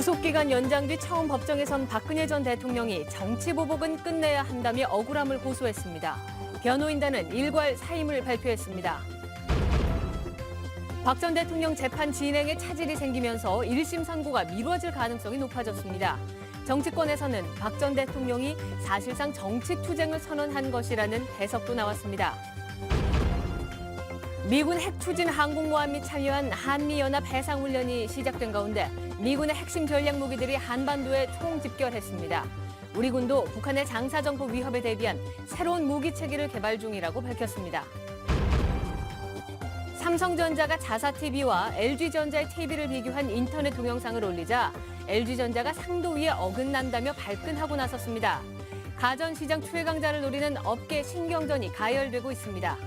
구속기간 연장 뒤 처음 법정에 선 박근혜 전 대통령이 정치보복은 끝내야 한다며 억울함을 호소했습니다. 변호인단은 일괄 사임을 발표했습니다. 박 전 대통령 재판 진행에 차질이 생기면서 1심 선고가 미뤄질 가능성이 높아졌습니다. 정치권에서는 박 전 대통령이 사실상 정치투쟁을 선언한 것이라는 해석도 나왔습니다. 미군 핵추진 항공모함이 참여한 한미연합 해상훈련이 시작된 가운데 미군의 핵심 전략 무기들이 한반도에 총집결했습니다. 우리 군도 북한의 장사정포 위협에 대비한 새로운 무기 체계를 개발 중이라고 밝혔습니다. 삼성전자가 자사TV와 LG전자의 TV를 비교한 인터넷 동영상을 올리자 LG전자가 상도위에 어긋난다며 발끈하고 나섰습니다. 가전시장 최강자를 노리는 업계 신경전이 가열되고 있습니다.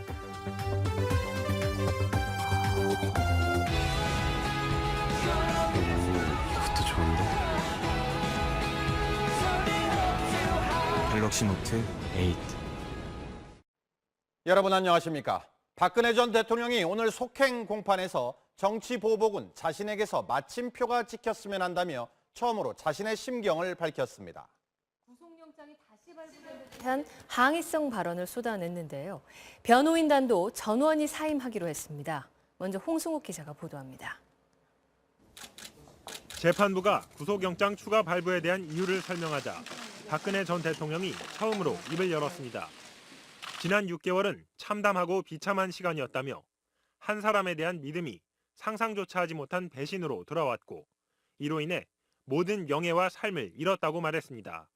이것도 좋은데? 갤럭시 노트 8. 여러분 안녕하십니까? 박근혜 전 대통령이 오늘 속행 공판에서 정치 보복은 자신에게서 마침표가 찍혔으면 한다며 처음으로 자신의 심경을 밝혔습니다. 구속영장이 다시 발부된 듯한 항의성 발언을 쏟아냈는데요. 변호인단도 전원이 사임하기로 했습니다. 먼저 홍승욱 기자가 보도합니다. 재판부가 구속영장 추가 발부에 대한 이유를 설명하자 박근혜 전 대통령이 처음으로 입을 열었습니다. 지난 6개월은 참담하고 비참한 시간이었다며 한 사람에 대한 믿음이 상상조차 하지 못한 배신으로 돌아왔고 이로 인해 모든 명예와 삶을 잃었다고 말했습니다.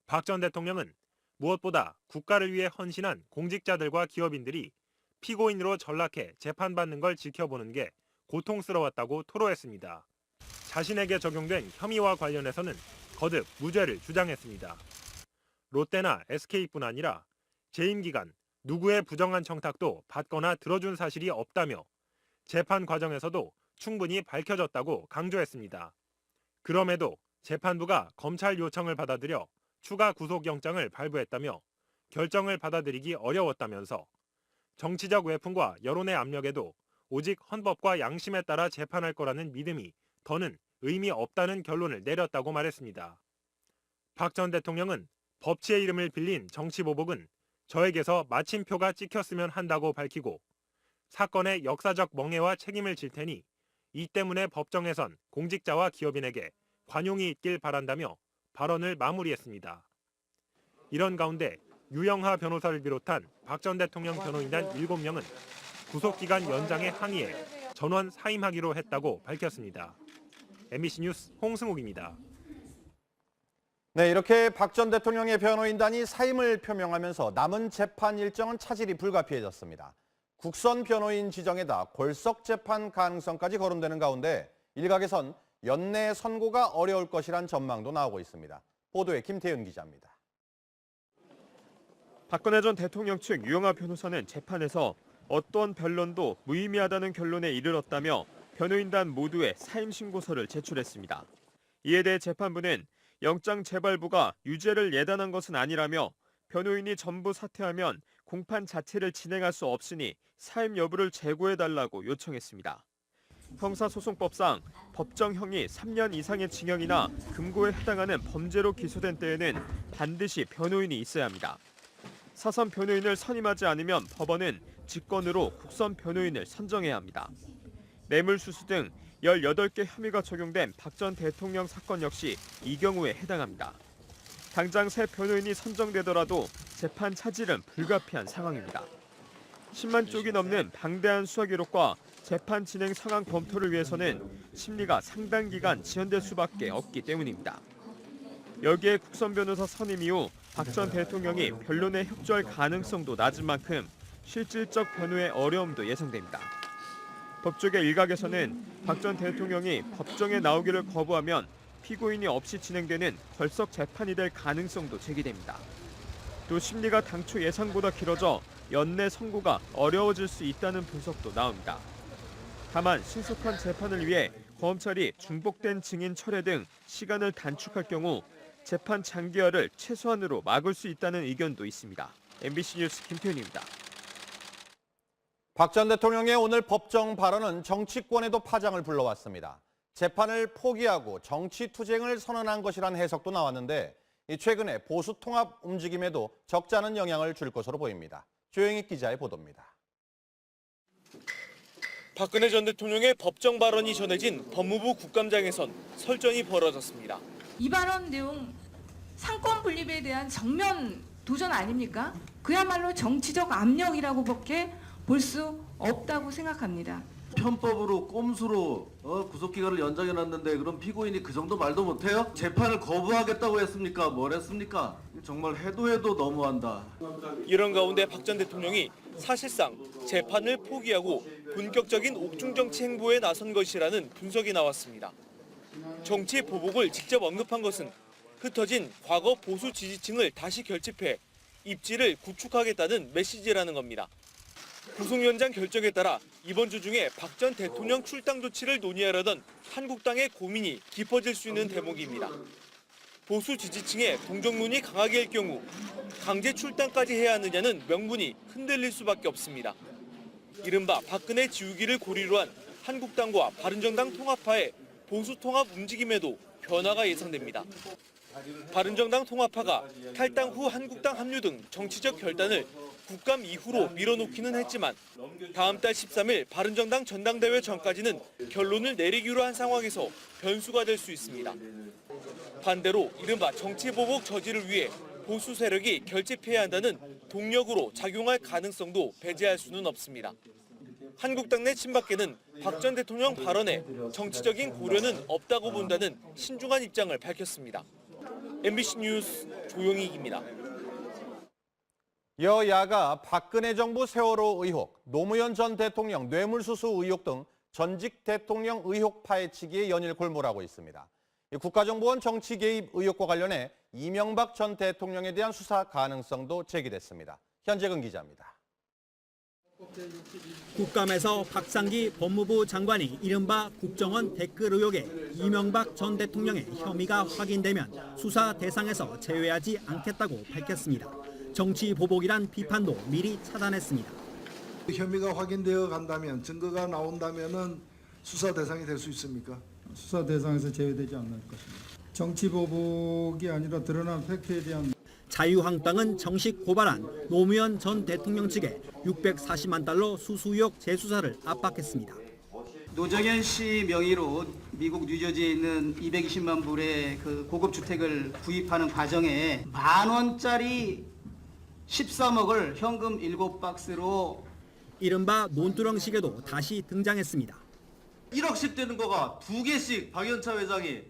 박 전 대통령은 무엇보다 국가를 위해 헌신한 공직자들과 기업인들이 피고인으로 전락해 재판받는 걸 지켜보는 게 고통스러웠다고 토로했습니다. 자신에게 적용된 혐의와 관련해서는 거듭 무죄를 주장했습니다. 롯데나 SK뿐 아니라 재임 기간 누구의 부정한 청탁도 받거나 들어준 사실이 없다며 재판 과정에서도 충분히 밝혀졌다고 강조했습니다. 그럼에도 재판부가 검찰 요청을 받아들여 추가 구속영장을 발부했다며 결정을 받아들이기 어려웠다면서 정치적 외풍과 여론의 압력에도 오직 헌법과 양심에 따라 재판할 거라는 믿음이 더는 의미 없다는 결론을 내렸다고 말했습니다. 박 전 대통령은 법치의 이름을 빌린 정치보복은 저에게서 마침표가 찍혔으면 한다고 밝히고 사건의 역사적 멍해와 책임을 질 테니 이 때문에 법정에선 공직자와 기업인에게 관용이 있길 바란다며 발언을 마무리했습니다. 이런 가운데 유영하 변호사를 비롯한 박 전 대통령 변호인단 7명은 구속기간 연장에 항의해 전원 사임하기로 했다고 밝혔습니다. MBC 뉴스 홍승욱입니다. 네, 이렇게 박 전 대통령의 변호인단이 사임을 표명하면서 남은 재판 일정은 차질이 불가피해졌습니다. 국선 변호인 지정에다 골석 재판 가능성까지 거론되는 가운데 일각에선 연내 선고가 어려울 것이란 전망도 나오고 있습니다. 보도에 김태윤 기자입니다. 박근혜 전 대통령 측 유영하 변호사는 재판에서 어떤 변론도 무의미하다는 결론에 이르렀다며 변호인단 모두의 사임 신고서를 제출했습니다. 이에 대해 재판부는 영장 재발부가 유죄를 예단한 것은 아니라며 변호인이 전부 사퇴하면 공판 자체를 진행할 수 없으니 사임 여부를 재고해달라고 요청했습니다. 형사소송법상 법정형이 3년 이상의 징역이나 금고에 해당하는 범죄로 기소된 때에는 반드시 변호인이 있어야 합니다. 사선 변호인을 선임하지 않으면 법원은 직권으로 국선 변호인을 선정해야 합니다. 뇌물수수 등 18개 혐의가 적용된 박 전 대통령 사건 역시 이 경우에 해당합니다. 당장 새 변호인이 선정되더라도 재판 차질은 불가피한 상황입니다. 10만 쪽이 넘는 방대한 수사 기록과 재판 진행 상황 검토를 위해서는 심리가 상당 기간 지연될 수밖에 없기 때문입니다. 여기에 국선 변호사 선임 이후 박 전 대통령이 변론에 협조할 가능성도 낮은 만큼 실질적 변호의 어려움도 예상됩니다. 법조계 일각에서는 박 전 대통령이 법정에 나오기를 거부하면 피고인이 없이 진행되는 벌석 재판이 될 가능성도 제기됩니다. 또 심리가 당초 예상보다 길어져 연내 선고가 어려워질 수 있다는 분석도 나옵니다. 다만 신속한 재판을 위해 검찰이 중복된 증인 철회 등 시간을 단축할 경우 재판 장기화를 최소한으로 막을 수 있다는 의견도 있습니다. MBC 뉴스 김태윤입니다. 박 전 대통령의 오늘 법정 발언은 정치권에도 파장을 불러왔습니다. 재판을 포기하고 정치 투쟁을 선언한 것이란 해석도 나왔는데 최근에 보수 통합 움직임에도 적지 않은 영향을 줄 것으로 보입니다. 조영익 기자의 보도입니다. 박근혜 전 대통령의 법정 발언이 전해진 법무부 국감장에선 설전이 벌어졌습니다. 이 발언 내용 상권 분립에 대한 정면 도전 아닙니까? 그야말로 정치적 압력이라고밖에 볼 수 없다고 생각합니다. 편법으로 꼼수로 구속기간을 연장해놨는데 그럼 피고인이 그 정도 말도 못해요? 재판을 거부하겠다고 했습니까? 뭘 했습니까? 정말 해도 너무한다. 이런 가운데 박 전 대통령이 사실상 재판을 포기하고 본격적인 옥중 정치 행보에 나선 것이라는 분석이 나왔습니다. 정치 보복을 직접 언급한 것은 흩어진 과거 보수 지지층을 다시 결집해 입지를 구축하겠다는 메시지라는 겁니다. 구속연장 결정에 따라 이번 주 중에 박 전 대통령 출당 조치를 논의하려던 한국당의 고민이 깊어질 수 있는 대목입니다. 보수 지지층의 동정론이 강하게 할 경우 강제 출당까지 해야 하느냐는 명분이 흔들릴 수밖에 없습니다. 이른바 박근혜 지우기를 고리로 한 한국당과 바른정당 통합파의 보수 통합 움직임에도 변화가 예상됩니다. 바른정당 통합파가 탈당 후 한국당 합류 등 정치적 결단을 국감 이후로 밀어놓기는 했지만 다음 달 13일 바른정당 전당대회 전까지는 결론을 내리기로 한 상황에서 변수가 될 수 있습니다. 반대로 이른바 정치보복 저지를 위해 보수 세력이 결집해야 한다는 동력으로 작용할 가능성도 배제할 수는 없습니다. 한국당 내 친박계는 박 전 대통령 발언에 정치적인 고려는 없다고 본다는 신중한 입장을 밝혔습니다. MBC 뉴스 조영익입니다. 여야가 박근혜 정부 세월호 의혹, 노무현 전 대통령 뇌물수수 의혹 등 전직 대통령 의혹 파헤치기에 연일 골몰하고 있습니다. 국가정보원 정치 개입 의혹과 관련해 이명박 전 대통령에 대한 수사 가능성도 제기됐습니다. 현재근 기자입니다. 국감에서 박상기 법무부 장관이 이른바 국정원 댓글 의혹에 이명박 전 대통령의 혐의가 확인되면 수사 대상에서 제외하지 않겠다고 밝혔습니다. 정치 보복이란 비판도 미리 차단했습니다. 혐의가 확인되어 간다면, 증거가 나온다면은 수사 대상이 될 수 있습니까? 수사 대상에서 제외되지 않을 것입니다. 정치 보복이 아니라 드러난 팩트에 대한 자유한국당은 정식 고발한 노무현 전 대통령 측에 640만 달러 수수 의혹 재수사를 압박했습니다. 노정현 씨 명의로 미국 뉴저지에 있는 220만 불의 그 고급 주택을 구입하는 과정에 10,000원짜리 13억을 현금 7박스로 이른바 논두렁식에도 다시 등장했습니다. 1억씩 되는 거가 2개씩 박연차 회장이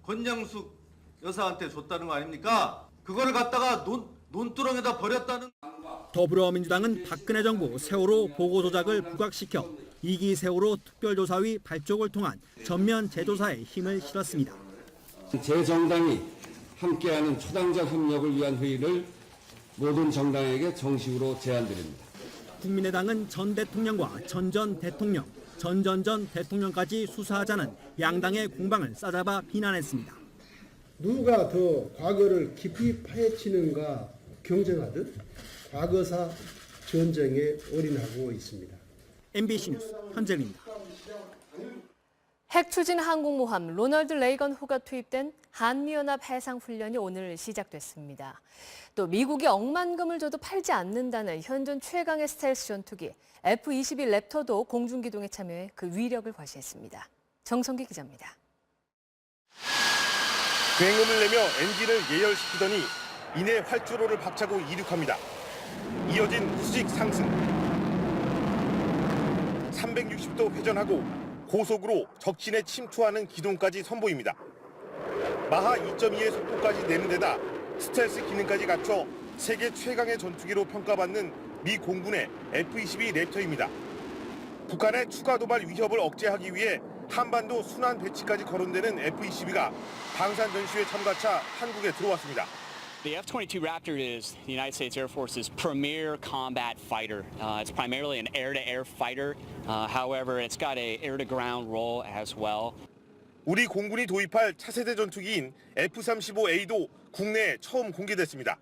권양숙 여사한테 줬다는 거 아닙니까? 그거를 갖다가 논두렁에다 버렸다는. 더불어민주당은 박근혜 정부 세월호 보고 조작을 부각시켜 2기 세월호 특별조사위 발족을 통한 전면 재조사에 힘을 실었습니다. 제 정당이 함께하는 초당적 협력을 위한 회의를 모든 정당에게 정식으로 제안드립니다. 국민의당은 전 대통령과 전 대통령, 전 대통령까지 수사하자는 양당의 공방을 싸잡아 비난했습니다. 누가 더 과거를 깊이 파헤치는가 경쟁하듯 과거사 전쟁에 올인하고 있습니다. MBC 뉴스 현재입니다. 핵 추진 항공모함 로널드 레이건 호가 투입된 한미연합 해상훈련이 오늘 시작됐습니다. 또 미국이 억만금을 줘도 팔지 않는다는 현존 최강의 스텔스 전투기 F-22 랩터도 공중기동에 참여해 그 위력을 과시했습니다. 정성기 기자입니다. 굉음을 내며 엔진을 예열시키더니 이내 활주로를 박차고 이륙합니다. 이어진 수직 상승. 360도 회전하고 고속으로 적진에 침투하는 기동까지 선보입니다. 마하 2.2의 속도까지 내는 데다 스텔스 기능까지 갖춰 세계 최강의 전투기로 평가받는 미 공군의 F-22 랩터입니다. 북한의 추가 도발 위협을 억제하기 위해 한반도 순환 배치까지 거론되는 F-22가 방산 전시회 참가차 한국에 들어왔습니다. The F-22 Raptor is the United States Air Force's premier combat fighter. It's primarily an air-to-air fighter. However, it's got a air-to-ground role as well. 우리 공군이 도입할 차세대 전투기인 F-35A도 국내에 처음 공개됐습니다.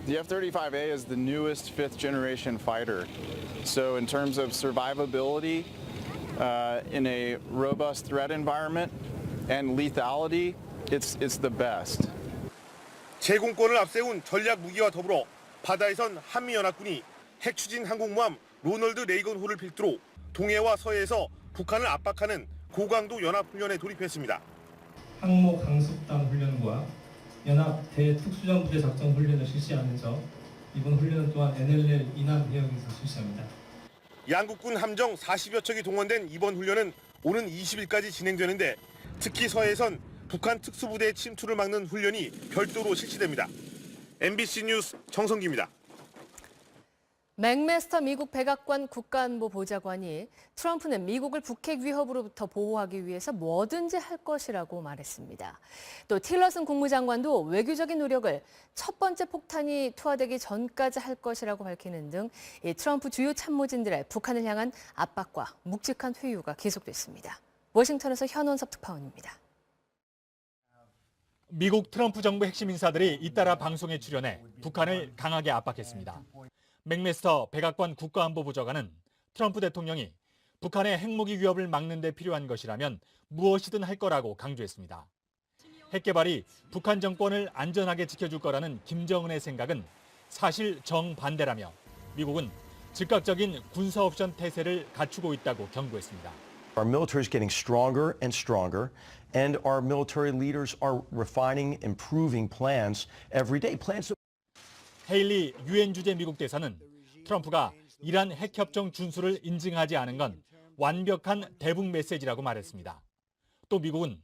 The F-35A is the newest fifth generation fighter. So in terms of survivability in a robust threat environment, and lethality, it's the best. 제공권을 앞세운 전략 무기와 더불어 바다에선 한미연합군이 핵추진 항공모함 로널드 레이건호를 필두로 동해와 서해에서 북한을 압박하는 고강도 연합훈련에 돌입했습니다. 항모 강습단 훈련과 연합 대특수전부대 작전 훈련을 실시하면서 이번 훈련은 또한 NLL 이남 해역에서 실시합니다. 양국군 함정 40여 척이 동원된 이번 훈련은 오는 20일까지 진행되는데 특히 서해에선 북한 특수부대의 침투를 막는 훈련이 별도로 실시됩니다. MBC 뉴스 정성기입니다. 맥메스터 미국 백악관 국가안보보좌관이 트럼프는 미국을 북핵 위협으로부터 보호하기 위해서 뭐든지 할 것이라고 말했습니다. 또 틸러슨 국무장관도 외교적인 노력을 첫 번째 폭탄이 투하되기 전까지 할 것이라고 밝히는 등 이 트럼프 주요 참모진들의 북한을 향한 압박과 묵직한 회유가 계속됐습니다. 워싱턴에서 현원섭 특파원입니다. 미국 트럼프 정부 핵심 인사들이 잇따라 방송에 출연해 북한을 강하게 압박했습니다. 맥메스터 백악관 국가안보보좌관은 트럼프 대통령이 북한의 핵무기 위협을 막는 데 필요한 것이라면 무엇이든 할 거라고 강조했습니다. 핵 개발이 북한 정권을 안전하게 지켜줄 거라는 김정은의 생각은 사실 정반대라며 미국은 즉각적인 군사 옵션 태세를 갖추고 있다고 경고했습니다. Our military is getting stronger and stronger, and our military leaders are refining, improving plans every day. 헤일리 유엔 주재 미국 대사는 트럼프가 이란 핵협정 준수를 인증하지 않은 건 완벽한 대북 메시지라고 말했습니다. 또 미국은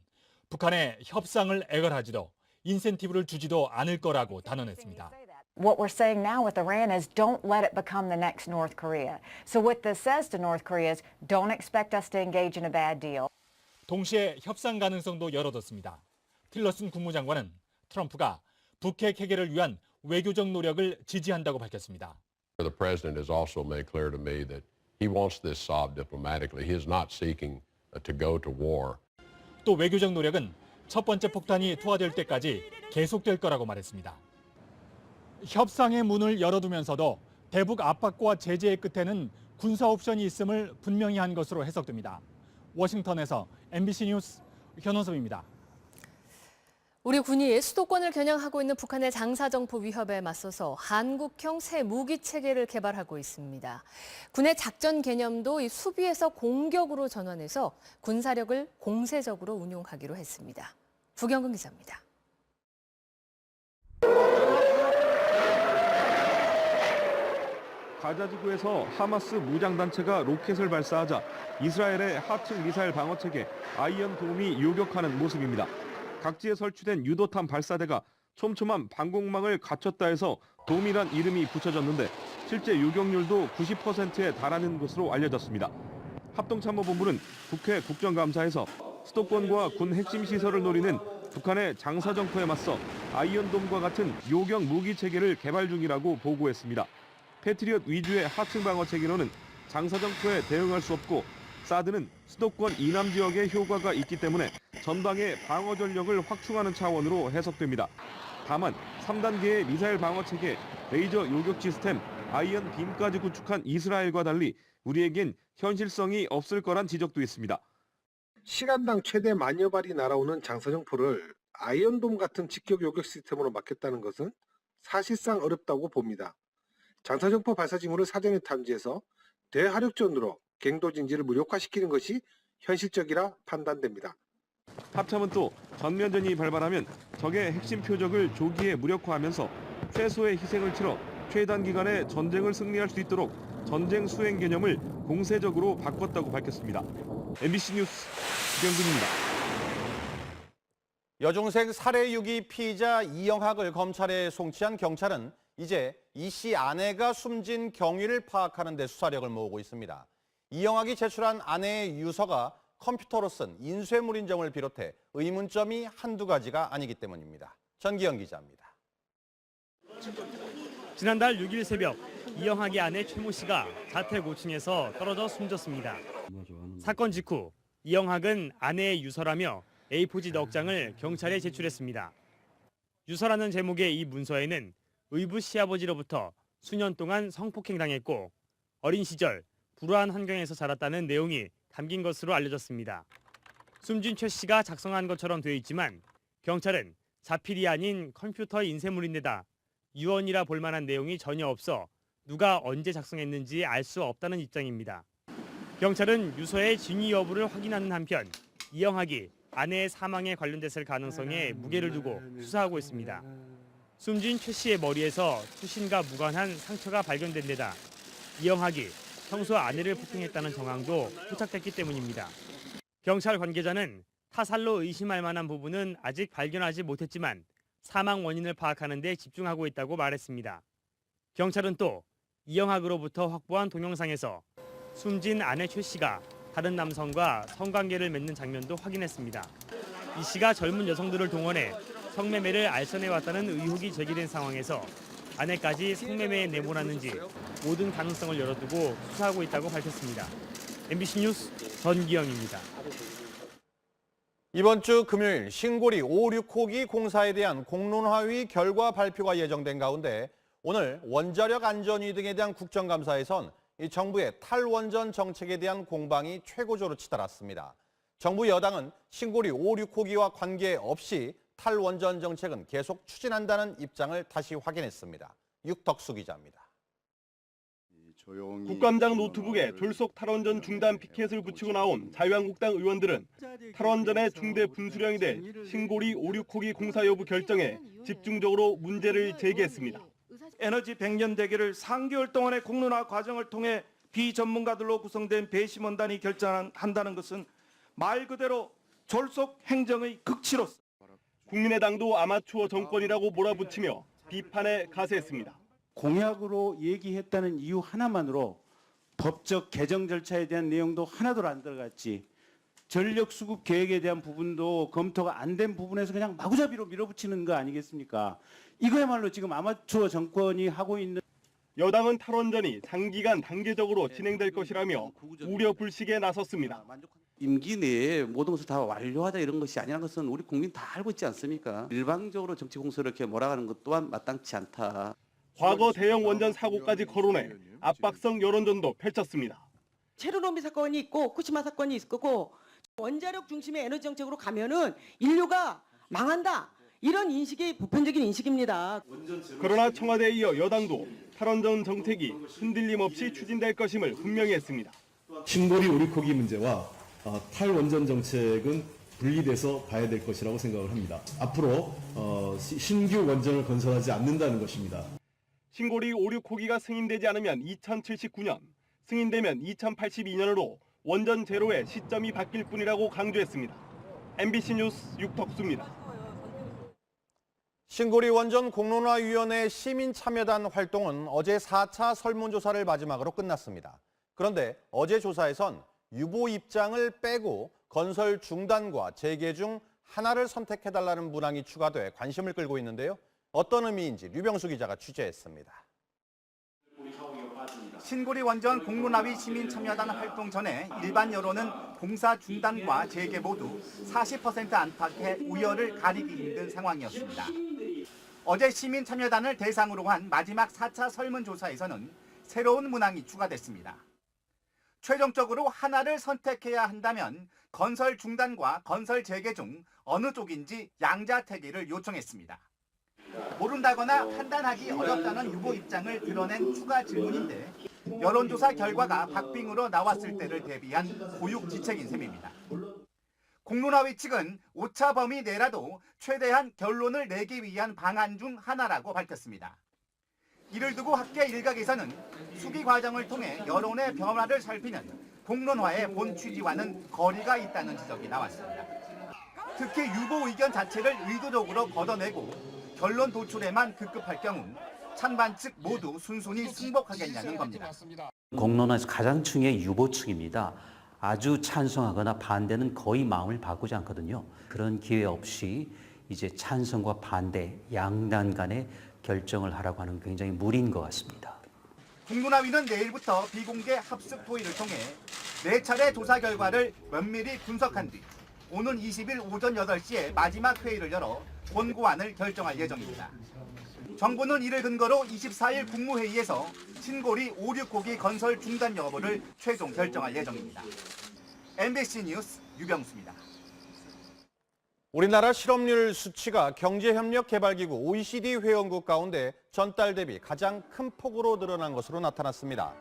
북한의 협상을 애걸하지도 인센티브를 주지도 않을 거라고 단언했습니다. What we're saying now with Iran is don't let it become the next North Korea. So what this says to North Korea is don't expect us to engage in a bad deal. 동시에 협상 가능성도 열어뒀습니다. 틸러슨 국무장관은 트럼프가 북핵 해결을 위한 외교적 노력을 지지한다고 밝혔습니다. The president has also made clear to me that he wants this solved diplomatically. He is not seeking to go to war. 또 외교적 노력은 첫 번째 폭탄이 투하될 때까지 계속될 거라고 말했습니다. 협상의 문을 열어두면서도 대북 압박과 제재의 끝에는 군사 옵션이 있음을 분명히 한 것으로 해석됩니다. 워싱턴에서 MBC 뉴스 현원섭입니다. 우리 군이 수도권을 겨냥하고 있는 북한의 장사정포 위협에 맞서서 한국형 새 무기 체계를 개발하고 있습니다. 군의 작전 개념도 이 수비에서 공격으로 전환해서 군사력을 공세적으로 운용하기로 했습니다. 부경근 기자입니다. 가자지구에서 하마스 무장단체가 로켓을 발사하자 이스라엘의 하층 미사일 방어체계 아이언돔이 요격하는 모습입니다. 각지에 설치된 유도탄 발사대가 촘촘한 방공망을 갖췄다 해서 돔이란 이름이 붙여졌는데 실제 요격률도 90%에 달하는 것으로 알려졌습니다. 합동참모본부는 국회 국정감사에서 수도권과 군 핵심 시설을 노리는 북한의 장사정포에 맞서 아이언돔과 같은 요격 무기 체계를 개발 중이라고 보고했습니다. 패트리엇 위주의 하층 방어 체계로는 장사정포에 대응할 수 없고 사드는 수도권 이남 지역에 효과가 있기 때문에 전방의 방어 전력을 확충하는 차원으로 해석됩니다. 다만 3단계의 미사일 방어 체계, 레이저 요격 시스템, 아이언 빔까지 구축한 이스라엘과 달리 우리에겐 현실성이 없을 거란 지적도 있습니다. 시간당 최대 만여 발이 날아오는 장사정포를 아이언돔 같은 직격 요격 시스템으로 막겠다는 것은 사실상 어렵다고 봅니다. 장사정포 발사 징후를 사전에 탐지해서 대하력전으로 갱도진지를 무력화시키는 것이 현실적이라 판단됩니다. 합참은 또 전면전이 발발하면 적의 핵심 표적을 조기에 무력화하면서 최소의 희생을 치러 최단 기간에 전쟁을 승리할 수 있도록 전쟁 수행 개념을 공세적으로 바꿨다고 밝혔습니다. MBC 뉴스 김경근입니다. 여중생 살해 유기 피의자 이영학을 검찰에 송치한 경찰은 이제 이 씨 아내가 숨진 경위를 파악하는 데 수사력을 모으고 있습니다. 이영학이 제출한 아내의 유서가 컴퓨터로 쓴 인쇄물 인정을 비롯해 의문점이 한두 가지가 아니기 때문입니다. 전기영 기자입니다. 지난달 6일 새벽 이영학의 아내 최모 씨가 자택 5층에서 떨어져 숨졌습니다. 사건 직후 이영학은 아내의 유서라며 A4지 넉 장을 경찰에 제출했습니다. 유서라는 제목의 이 문서에는 의붓 시아버지로부터 수년 동안 성폭행당했고 어린 시절 불우한 환경에서 자랐다는 내용이 담긴 것으로 알려졌습니다. 숨진 최 씨가 작성한 것처럼 돼 있지만 경찰은 자필이 아닌 컴퓨터 인쇄물인데다 유언이라 볼 만한 내용이 전혀 없어 누가 언제 작성했는지 알 수 없다는 입장입니다. 경찰은 유서의 진위 여부를 확인하는 한편 이영학이 아내의 사망에 관련됐을 가능성에 무게를 두고 수사하고 있습니다. 숨진 최 씨의 머리에서 투신과 무관한 상처가 발견된 데다 이영학이 평소 아내를 폭행했다는 정황도 포착됐기 때문입니다. 경찰 관계자는 타살로 의심할 만한 부분은 아직 발견하지 못했지만 사망 원인을 파악하는 데 집중하고 있다고 말했습니다. 경찰은 또 이영학으로부터 확보한 동영상에서 숨진 아내 최 씨가 다른 남성과 성관계를 맺는 장면도 확인했습니다. 이 씨가 젊은 여성들을 동원해 성매매를 알선해왔다는 의혹이 제기된 상황에서 아내까지 성매매에 내몰았는지 모든 가능성을 열어두고 수사하고 있다고 밝혔습니다. MBC 뉴스 전기영입니다. 이번 주 금요일 신고리 5, 6호기 공사에 대한 공론화의 결과 발표가 예정된 가운데 오늘 원자력 안전위 등에 대한 국정감사에선 이 정부의 탈원전 정책에 대한 공방이 최고조로 치달았습니다. 정부 여당은 신고리 5, 6호기와 관계없이 탈원전 정책은 계속 추진한다는 입장을 다시 확인했습니다. 육덕수 기자입니다. 국감장 노트북에 졸속 탈원전 중단 피켓을 붙이고 나온 자유한국당 의원들은 탈원전의 중대 분수령이 될 신고리 5, 6호기 공사 여부 결정에 집중적으로 문제를 제기했습니다. 에너지 100년 대계를 3개월 동안의 공론화 과정을 통해 비전문가들로 구성된 배심원단이 결정한다는 것은 말 그대로 졸속 행정의 극치로서 국민의당도 아마추어 정권이라고 몰아붙이며 비판에 가세했습니다. 공약으로 얘기했다는 이유 하나만으로 법적 개정 절차에 대한 내용도 하나도 안 들어갔지. 전력 수급 계획에 대한 부분도 검토가 안 된 부분에서 그냥 마구잡이로 밀어붙이는 거 아니겠습니까? 이거야말로 지금 아마추어 정권이 하고 있는. 여당은 탈원전이 장기간 단계적으로 진행될 것이라며 우려 불식에 나섰습니다. 임기 내에 모든 것을 다 완료하자 이런 것이 아니라는 것은 우리 국민 다 알고 있지 않습니까? 일방적으로 정치 공세를 이렇게 몰아가는 것 또한 마땅치 않다. 과거 대형 원전 사고까지 거론해 압박성 여론전도 펼쳤습니다. 체르노빌 사건이 있고 후쿠시마 사건이 있을 거고 원자력 중심의 에너지 정책으로 가면은 인류가 망한다. 이런 인식이 보편적인 인식입니다. 그러나 청와대에 이어 여당도 탈원전 정책이 흔들림 없이 추진될 것임을 분명히 했습니다. 신고리 5, 6호기 문제와 탈원전 정책은 분리돼서 봐야 될 것이라고 생각을 합니다. 앞으로 신규 원전을 건설하지 않는다는 것입니다. 신고리 5, 6호기가 승인되지 않으면 2079년, 승인되면 2082년으로 원전 제로의 시점이 바뀔 뿐이라고 강조했습니다. MBC 뉴스 육덕수입니다. 신고리 원전 공론화위원회 시민참여단 활동은 어제 4차 설문조사를 마지막으로 끝났습니다. 그런데 어제 조사에선 유보 입장을 빼고 건설 중단과 재개 중 하나를 선택해달라는 문항이 추가돼 관심을 끌고 있는데요. 어떤 의미인지 류병수 기자가 취재했습니다. 신고리 원전 공론화위 시민참여단 활동 전에 일반 여론은 공사 중단과 재개 모두 40% 안팎의 우열을 가리기 힘든 상황이었습니다. 어제 시민참여단을 대상으로 한 마지막 4차 설문조사에서는 새로운 문항이 추가됐습니다. 최종적으로 하나를 선택해야 한다면 건설 중단과 건설 재개 중 어느 쪽인지 양자택일을 요청했습니다. 모른다거나 판단하기 어렵다는 유보 입장을 드러낸 추가 질문인데 여론조사 결과가 박빙으로 나왔을 때를 대비한 고육지책인 셈입니다. 공론화위 측은 오차 범위 내라도 최대한 결론을 내기 위한 방안 중 하나라고 밝혔습니다. 이를 두고 학계 일각에서는 수기 과정을 통해 여론의 변화를 살피는 공론화의 본 취지와는 거리가 있다는 지적이 나왔습니다. 특히 유보 의견 자체를 의도적으로 걷어내고 결론 도출에만 급급할 경우 찬반 측 모두 순순히 승복하겠냐는 겁니다. 공론화에서 가장 중요한 유보층입니다. 아주 찬성하거나 반대는 거의 마음을 바꾸지 않거든요. 그런 기회 없이 이제 찬성과 반대 양단 간의 결정을 하라고 하는 굉장히 무리인 것 같습니다. 공론화위는 내일부터 비공개 합숙 토의를 통해 4차례 조사 결과를 면밀히 분석한 뒤 오는 20일 오전 8시에 마지막 회의를 열어 권고안을 결정할 예정입니다. 정부는 이를 근거로 24일 국무회의에서 신고리 5, 6호기 건설 중단 여부를 최종 결정할 예정입니다. MBC 뉴스 유병수입니다. 우리나라 실업률 수치가 경제협력개발기구 OECD 회원국 가운데 전달 대비 가장 큰 폭으로 늘어난 것으로 나타났습니다.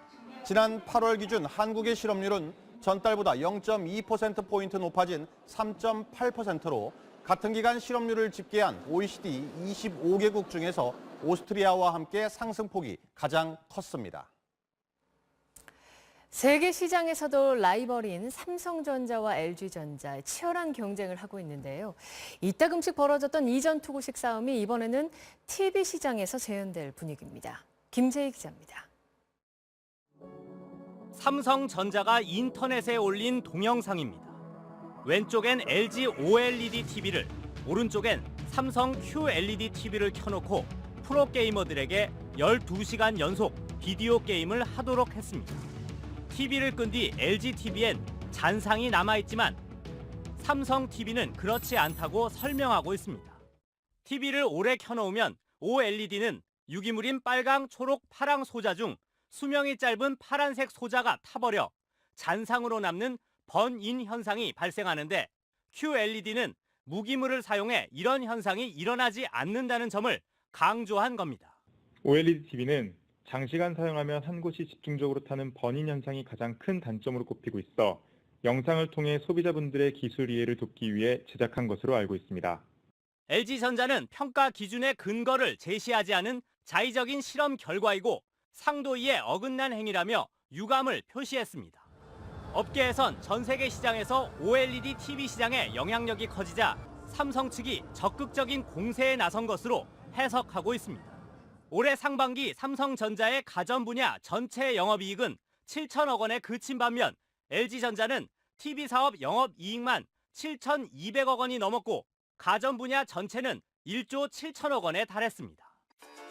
지난 8월 기준 한국의 실업률은 전달보다 0.2%포인트 높아진 3.8%로 같은 기간 실업률을 집계한 OECD 25개국 중에서 오스트리아와 함께 상승폭이 가장 컸습니다. 세계 시장에서도 라이벌인 삼성전자와 LG전자 치열한 경쟁을 하고 있는데요. 이따금씩 벌어졌던 이전 투구식 싸움이 이번에는 TV 시장에서 재현될 분위기입니다. 김세희 기자입니다. 삼성전자가 인터넷에 올린 동영상입니다. 왼쪽엔 LG OLED TV를, 오른쪽엔 삼성 QLED TV를 켜놓고 프로게이머들에게 12시간 연속 비디오 게임을 하도록 했습니다. TV를 끈 뒤 LG TV엔 잔상이 남아있지만 삼성 TV는 그렇지 않다고 설명하고 있습니다. TV를 오래 켜놓으면 OLED는 유기물인 빨강, 초록, 파랑 소자 중 수명이 짧은 파란색 소자가 타버려 잔상으로 남는 번인 현상이 발생하는데 QLED는 무기물을 사용해 이런 현상이 일어나지 않는다는 점을 강조한 겁니다. OLED TV는 장시간 사용하면 한 곳이 집중적으로 타는 번인 현상이 가장 큰 단점으로 꼽히고 있어 영상을 통해 소비자분들의 기술 이해를 돕기 위해 제작한 것으로 알고 있습니다. LG전자는 평가 기준의 근거를 제시하지 않은 자의적인 실험 결과이고 상도위에 어긋난 행위라며 유감을 표시했습니다. 업계에선 전 세계 시장에서 OLED TV 시장의 영향력이 커지자 삼성 측이 적극적인 공세에 나선 것으로 해석하고 있습니다. 올해 상반기 삼성전자의 가전 분야 전체 영업이익은 7천억 원에 그친 반면 LG전자는 TV 사업 영업이익만 7,200억 원이 넘었고 가전 분야 전체는 1조 7천억 원에 달했습니다.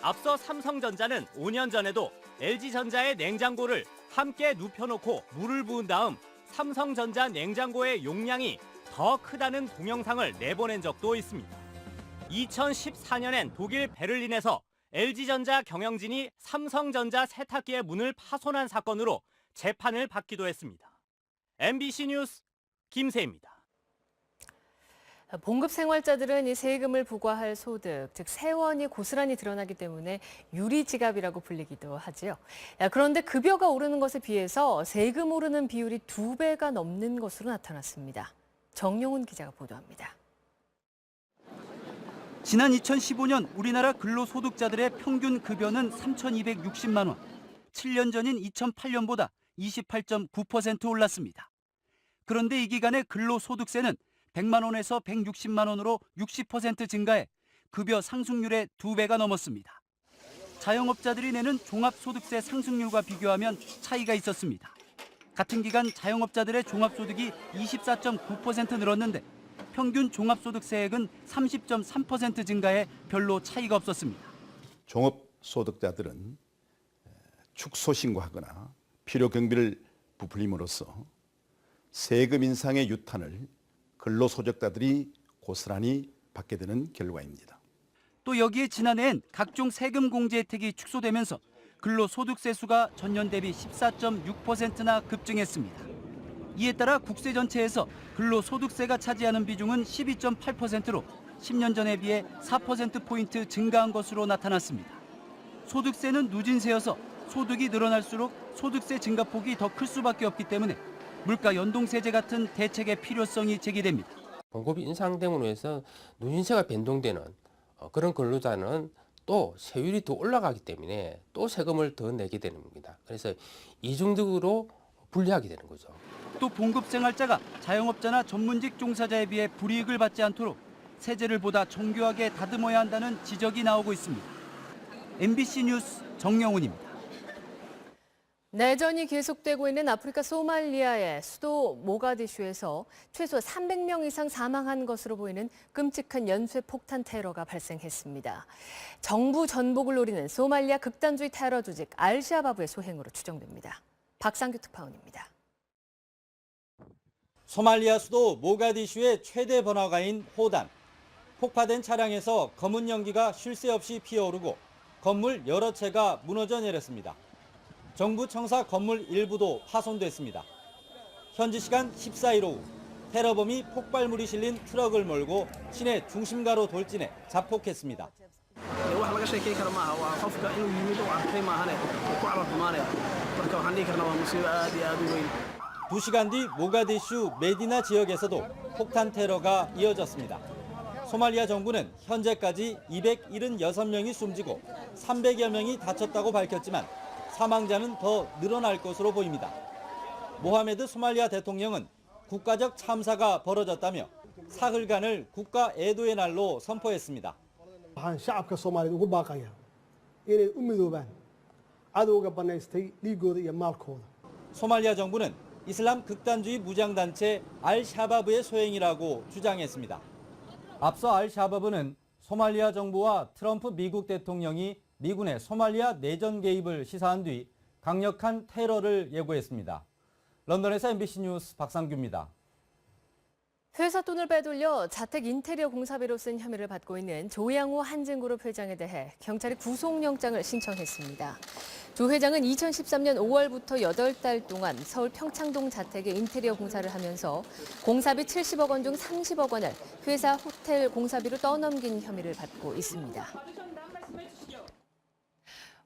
앞서 삼성전자는 5년 전에도 LG전자의 냉장고를 함께 눕혀놓고 물을 부은 다음 삼성전자 냉장고의 용량이 더 크다는 동영상을 내보낸 적도 있습니다. 2014년엔 독일 베를린에서 LG전자 경영진이 삼성전자 세탁기의 문을 파손한 사건으로 재판을 받기도 했습니다. MBC 뉴스 김세희입니다. 봉급 생활자들은 이 세금을 부과할 소득, 즉 세원이 고스란히 드러나기 때문에 유리지갑이라고 불리기도 하지요. 그런데 급여가 오르는 것에 비해서 세금 오르는 비율이 2배가 넘는 것으로 나타났습니다. 정용훈 기자가 보도합니다. 지난 2015년 우리나라 근로소득자들의 평균 급여는 3,260만 원. 7년 전인 2008년보다 28.9% 올랐습니다. 그런데 이 기간의 근로소득세는 100만 원에서 160만 원으로 60% 증가해 급여 상승률의 2배가 넘었습니다. 자영업자들이 내는 종합소득세 상승률과 비교하면 차이가 있었습니다. 같은 기간 자영업자들의 종합소득이 24.9% 늘었는데 평균 종합소득세액은 30.3% 증가해 별로 차이가 없었습니다. 종업소득자들은 축소 신고하거나 필요 경비를 부풀림으로써 세금 인상의 유탄을 근로소득자들이 고스란히 받게 되는 결과입니다. 또 여기에 지난해엔 각종 세금 공제 혜택이 축소되면서 근로소득세 수가 전년 대비 14.6%나 급증했습니다. 이에 따라 국세 전체에서 근로소득세가 차지하는 비중은 12.8%로 10년 전에 비해 4%포인트 증가한 것으로 나타났습니다. 소득세는 누진세여서 소득이 늘어날수록 소득세 증가폭이 더 클 수밖에 없기 때문에 물가 연동세제 같은 대책의 필요성이 제기됩니다. 봉급이 인상됨으로 해서 누진세가 변동되는 그런 근로자는 또 세율이 더 올라가기 때문에 또 세금을 더 내게 되는 겁니다. 그래서 이중적으로 불리하게 되는 거죠. 또 봉급생활자가 자영업자나 전문직 종사자에 비해 불이익을 받지 않도록 세제를 보다 정교하게 다듬어야 한다는 지적이 나오고 있습니다. MBC 뉴스 정영훈입니다. 내전이 계속되고 있는 아프리카 소말리아의 수도 모가디슈에서 최소 300명 이상 사망한 것으로 보이는 끔찍한 연쇄 폭탄 테러가 발생했습니다. 정부 전복을 노리는 소말리아 극단주의 테러 조직 알샤바브의 소행으로 추정됩니다. 박상규 특파원입니다. 소말리아 수도 모가디슈의 최대 번화가인 호단. 폭파된 차량에서 검은 연기가 쉴 새 없이 피어오르고 건물 여러 채가 무너져 내렸습니다. 정부 청사 건물 일부도 파손됐습니다. 현지 시간 14일 오후 테러범이 폭발물이 실린 트럭을 몰고 시내 중심가로 돌진해 자폭했습니다. 2시간 뒤 모가디슈 메디나 지역에서도 폭탄 테러가 이어졌습니다. 소말리아 정부는 현재까지 276명이 숨지고 300여 명이 다쳤다고 밝혔지만 사망자는 더 늘어날 것으로 보입니다. 모하메드 소말리아 대통령은 국가적 참사가 벌어졌다며 사흘간을 국가 애도의 날로 선포했습니다. waxaan shacabka Soomaaliyeed ugu baaqayaa inay u midoobaan cadowga banaystay dhiigooda iyo maalkooda. 소말리아 정부는 이슬람 극단주의 무장단체 알샤바브의 소행이라고 주장했습니다. 앞서 알샤바브는 소말리아 정부와 트럼프 미국 대통령이 미군의 소말리아 내전 개입을 시사한 뒤 강력한 테러를 예고했습니다. 런던에서 MBC 뉴스 박상규입니다. 회사 돈을 빼돌려 자택 인테리어 공사비로 쓴 혐의를 받고 있는 조양호 한진그룹 회장에 대해 경찰이 구속영장을 신청했습니다. 조 회장은 2013년 5월부터 8달 동안 서울 평창동 자택에 인테리어 공사를 하면서 공사비 70억 원 중 30억 원을 회사 호텔 공사비로 떠넘긴 혐의를 받고 있습니다.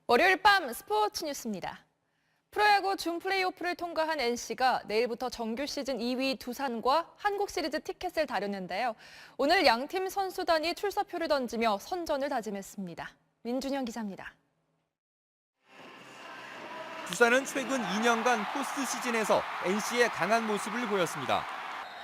월요일 밤 스포츠 뉴스입니다. 프로야구 준 플레이오프를 통과한 NC가 내일부터 정규 시즌 2위 두산과 한국 시리즈 티켓을 다렸는데요. 오늘 양팀 선수단이 출사표를 던지며 선전을 다짐했습니다. 민준영 기자입니다. 두산은 최근 2년간 포스트 시즌에서 NC의 강한 모습을 보였습니다.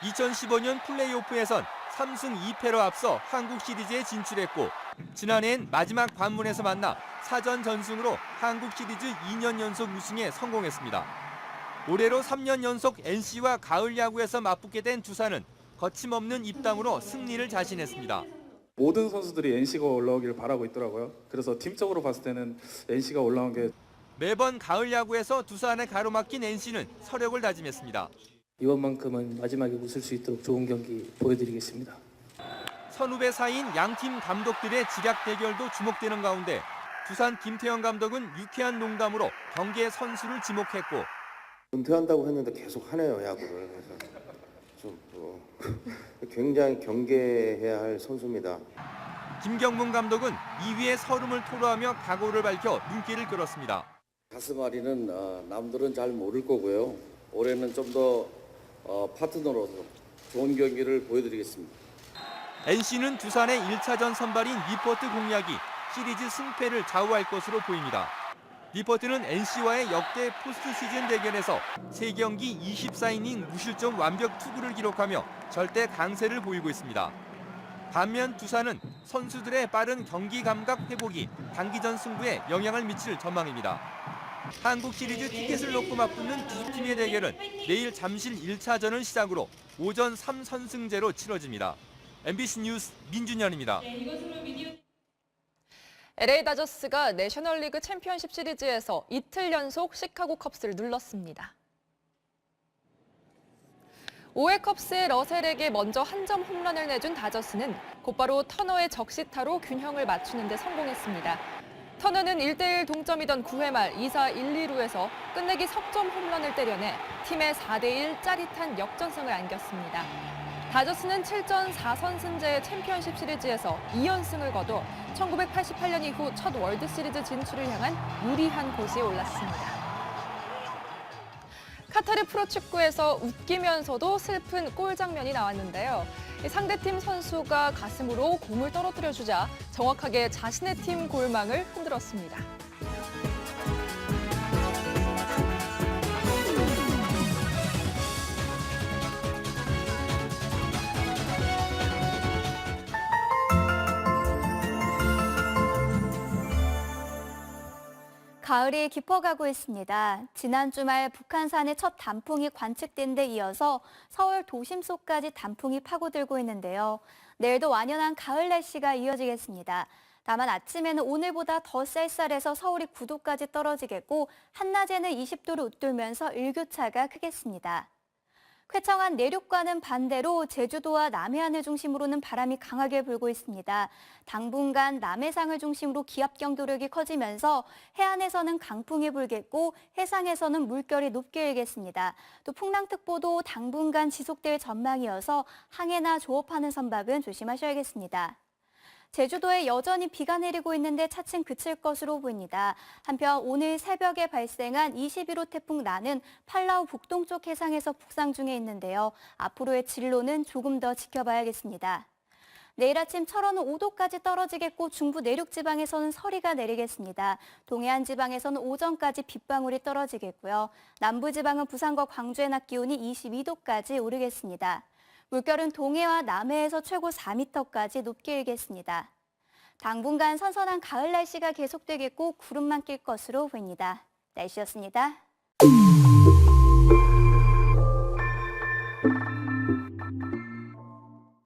2015년 플레이오프에선 3승 2패로 앞서 한국 시리즈에 진출했고 지난해엔 마지막 관문에서 만나 4전 전승으로 한국 시리즈 2년 연속 우승에 성공했습니다. 올해로 3년 연속 NC와 가을 야구에서 맞붙게 된 두산은 거침없는 입당으로 승리를 자신했습니다. 모든 선수들이 NC가 올라오길 바라고 있더라고요. 그래서 팀적으로 봤을 때는 NC가 올라온 게 매번 가을 야구에서 두산에 가로막힌 NC는 서력을 다짐했습니다. 이번만큼은 마지막에 웃을 수 있도록 좋은 경기 보여드리겠습니다. 선후배 사이인 양팀 감독들의 지략 대결도 주목되는 가운데 두산 김태형 감독은 유쾌한 농담으로 경기의 선수를 지목했고 은퇴한다고 했는데 계속 하네요, 야구를. 그래서 좀 굉장히 경계해야 할 선수입니다. 김경문 감독은 2위의 서름을 토로하며 각오를 밝혀 눈길을 끌었습니다. 가스마리는 남들은 잘 모를 거고요. 올해는 좀 더 파트너로서 좋은 경기를 보여드리겠습니다. NC는 두산의 1차전 선발인 니포트 공략이 시리즈 승패를 좌우할 것으로 보입니다. 니포트는 NC와의 역대 포스트 시즌 대결에서 3경기 24이닝 무실점 완벽 투구를 기록하며 절대 강세를 보이고 있습니다. 반면 두산은 선수들의 빠른 경기 감각 회복이 단기전 승부에 영향을 미칠 전망입니다. 한국 시리즈 티켓을 놓고 맞붙는 두 팀의 대결은 내일 잠실 1차전을 시작으로 오전 3선승제로 치러집니다. MBC 뉴스 민준현입니다. LA 다저스가 내셔널리그 챔피언십 시리즈에서 이틀 연속 시카고 컵스를 눌렀습니다. 5회 컵스의 러셀에게 먼저 한 점 홈런을 내준 다저스는 곧바로 터너의 적시타로 균형을 맞추는 데 성공했습니다. 터너는 1대1 동점이던 9회 말 2사 1, 2루에서 끝내기 석점 홈런을 때려내 팀의 4대1 짜릿한 역전승을 안겼습니다. 다저스는 7전 4선승제의 챔피언십 시리즈에서 2연승을 거둬 1988년 이후 첫 월드시리즈 진출을 향한 유리한 고지에 올랐습니다. 카타르 프로축구에서 웃기면서도 슬픈 골 장면이 나왔는데요. 상대팀 선수가 가슴으로 공을 떨어뜨려 주자 정확하게 자신의 팀 골망을 흔들었습니다. 가을이 깊어가고 있습니다. 지난 주말 북한산에 첫 단풍이 관측된 데 이어서 서울 도심 속까지 단풍이 파고들고 있는데요. 내일도 완연한 가을 날씨가 이어지겠습니다. 다만 아침에는 오늘보다 더 쌀쌀해서 서울이 9도까지 떨어지겠고 한낮에는 20도를 웃돌면서 일교차가 크겠습니다. 쾌청한 내륙과는 반대로 제주도와 남해안을 중심으로는 바람이 강하게 불고 있습니다. 당분간 남해상을 중심으로 기압 경도력이 커지면서 해안에서는 강풍이 불겠고 해상에서는 물결이 높게 일겠습니다. 또 풍랑특보도 당분간 지속될 전망이어서 항해나 조업하는 선박은 조심하셔야겠습니다. 제주도에 여전히 비가 내리고 있는데 차츰 그칠 것으로 보입니다. 한편 오늘 새벽에 발생한 21호 태풍 나는 팔라우 북동쪽 해상에서 북상 중에 있는데요. 앞으로의 진로는 조금 더 지켜봐야겠습니다. 내일 아침 철원은 5도까지 떨어지겠고 중부 내륙 지방에서는 서리가 내리겠습니다. 동해안 지방에서는 오전까지 빗방울이 떨어지겠고요. 남부 지방은 부산과 광주의 낮 기온이 22도까지 오르겠습니다. 물결은 동해와 남해에서 최고 4m까지 높게 일겠습니다. 당분간 선선한 가을 날씨가 계속되겠고 구름만 낄 것으로 보입니다. 날씨였습니다.